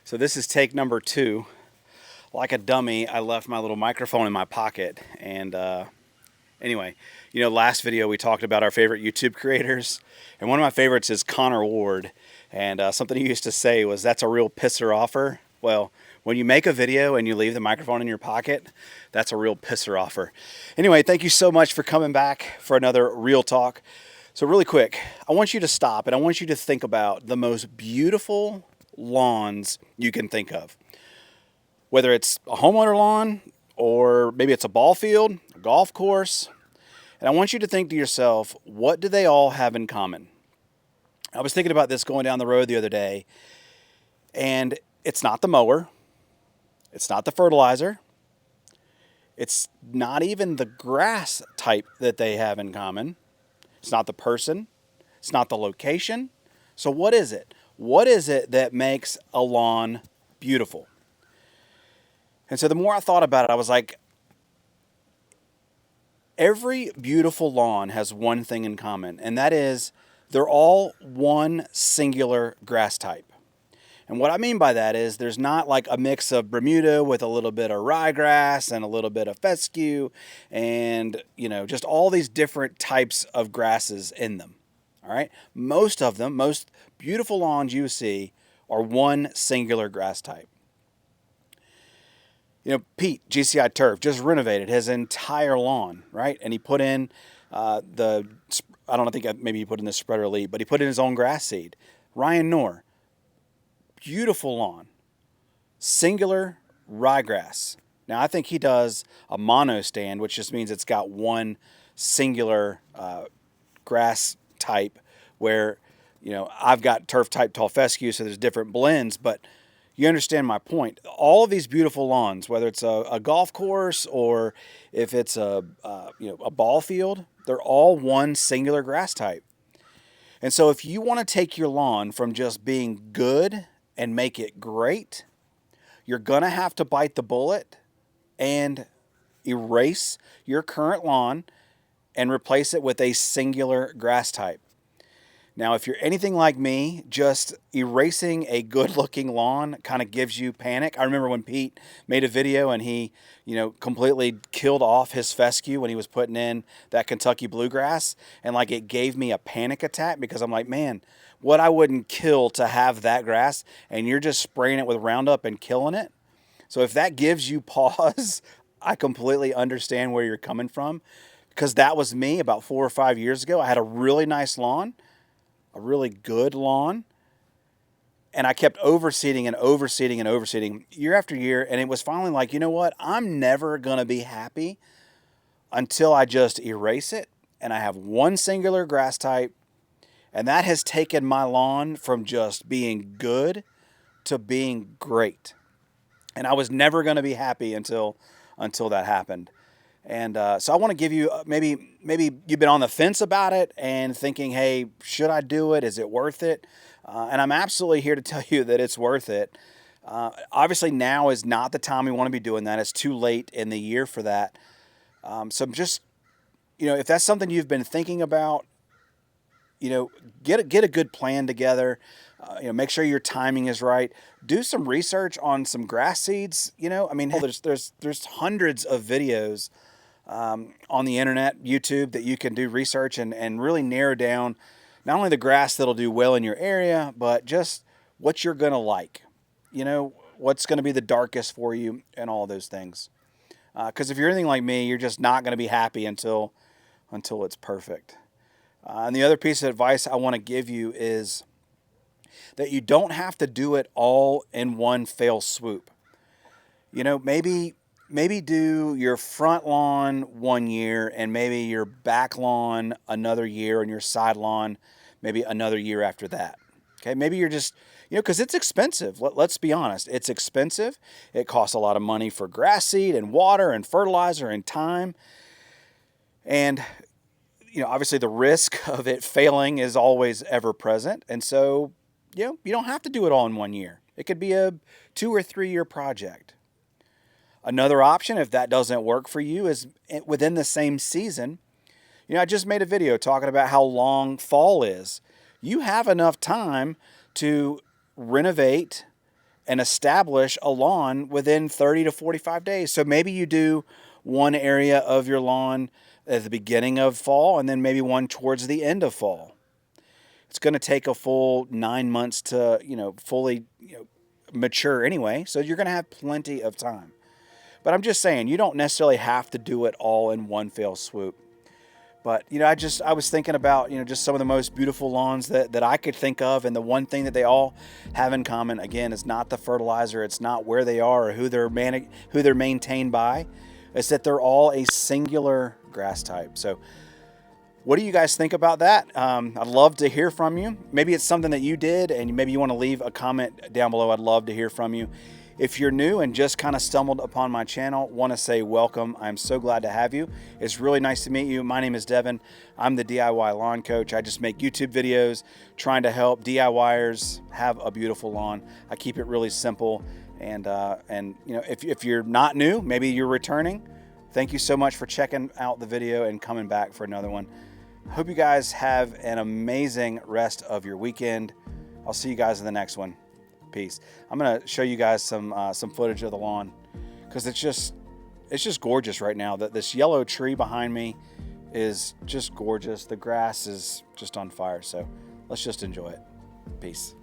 So this is take number 2. Like a dummy, I left my little microphone in my pocket. And anyway, last video we talked about our favorite YouTube creators. And one of my favorites is Connor Ward. And something he used to say was, that's a real pisser offer. Well, when you make a video and you leave the microphone in your pocket, that's a real pisser offer. Anyway, thank you so much for coming back for another Real Talk. So really quick, I want you to stop and I want you to think about the most beautiful lawns you can think of. Whether it's a homeowner lawn or maybe it's a ball field, a golf course. And I want you to think to yourself, what do they all have in common? I was thinking about this going down the road the other day, and it's not the mower. It's not the fertilizer. It's not even the grass type that they have in common. It's not the person. It's not the location. So what is it? What is it that makes a lawn beautiful? And so the more I thought about it, I was like, every beautiful lawn has one thing in common, and that is they're all one singular grass type. And what I mean by that is there's not like a mix of Bermuda with a little bit of ryegrass and a little bit of fescue and, just all these different types of grasses in them. All right. Most of them, most beautiful lawns you see are one singular grass type. Pete, GCI Turf, just renovated his entire lawn, right? And he put in I don't think maybe he put in the spreader elite, but he put in his own grass seed. Ryan Knorr, beautiful lawn, singular ryegrass. Now, I think he does a mono stand, which just means it's got one singular grass type where, I've got turf type tall fescue, so there's different blends, but you understand my point. All of these beautiful lawns, whether it's a golf course or if it's a ball field, they're all one singular grass type. And so if you want to take your lawn from just being good and make it great, you're going to have to bite the bullet and erase your current lawn and replace it with a singular grass type. Now, if you're anything like me, just erasing a good-looking lawn kind of gives you panic. I remember when Pete made a video and he, completely killed off his fescue when he was putting in that Kentucky bluegrass, and like it gave me a panic attack because I'm like, man, what I wouldn't kill to have that grass, and you're just spraying it with Roundup and killing it. So if that gives you pause, I completely understand where you're coming from, because that was me about 4 or 5 years ago. I had a really nice lawn, a really good lawn, and I kept overseeding and overseeding and overseeding year after year, and it was finally like, you know what? I'm never going to be happy until I just erase it, and I have one singular grass type, and that has taken my lawn from just being good to being great. And I was never going to be happy until that happened. And so I want to give you, maybe you've been on the fence about it and thinking, hey, should I do it? Is it worth it? And I'm absolutely here to tell you that it's worth it. Obviously, now is not the time we want to be doing that. It's too late in the year for that. So just, if that's something you've been thinking about, get a good plan together. Make sure your timing is right. Do some research on some grass seeds. There's hundreds of videos on the internet, YouTube, that you can do research and really narrow down not only the grass that'll do well in your area, but just what you're going to like, what's going to be the darkest for you and all those things. Because if you're anything like me, you're just not going to be happy until it's perfect. And the other piece of advice I want to give you is that you don't have to do it all in one fell swoop. Maybe do your front lawn one year and maybe your back lawn another year and your side lawn maybe another year after that. Okay, maybe you're just, because it's expensive. Let's be honest. It's expensive. It costs a lot of money for grass seed and water and fertilizer and time. And, obviously the risk of it failing is always ever present. And so, you don't have to do it all in one year. It could be a 2 or 3 year project. Another option, if that doesn't work for you, is within the same season. I just made a video talking about how long fall is. You have enough time to renovate and establish a lawn within 30 to 45 days. So maybe you do one area of your lawn at the beginning of fall and then maybe one towards the end of fall. It's going to take a full 9 months to, fully mature anyway. So you're going to have plenty of time. But I'm just saying, you don't necessarily have to do it all in one fell swoop. But, I was thinking about, just some of the most beautiful lawns that I could think of. And the one thing that they all have in common, again, is not the fertilizer. It's not where they are or who they're maintained by. It's that they're all a singular grass type. So what do you guys think about that? I'd love to hear from you. Maybe it's something that you did and maybe you want to leave a comment down below. I'd love to hear from you. If you're new and just kind of stumbled upon my channel, want to say welcome. I'm so glad to have you. It's really nice to meet you. My name is Devin. I'm the DIY lawn coach. I just make YouTube videos trying to help DIYers have a beautiful lawn. I keep it really simple. And if you're not new, maybe you're returning, thank you so much for checking out the video and coming back for another one. I hope you guys have an amazing rest of your weekend. I'll see you guys in the next one. Peace. I'm gonna show you guys some footage of the lawn because it's just gorgeous right now. That this yellow tree behind me is just gorgeous. The grass is just on fire. So let's just enjoy it. Peace.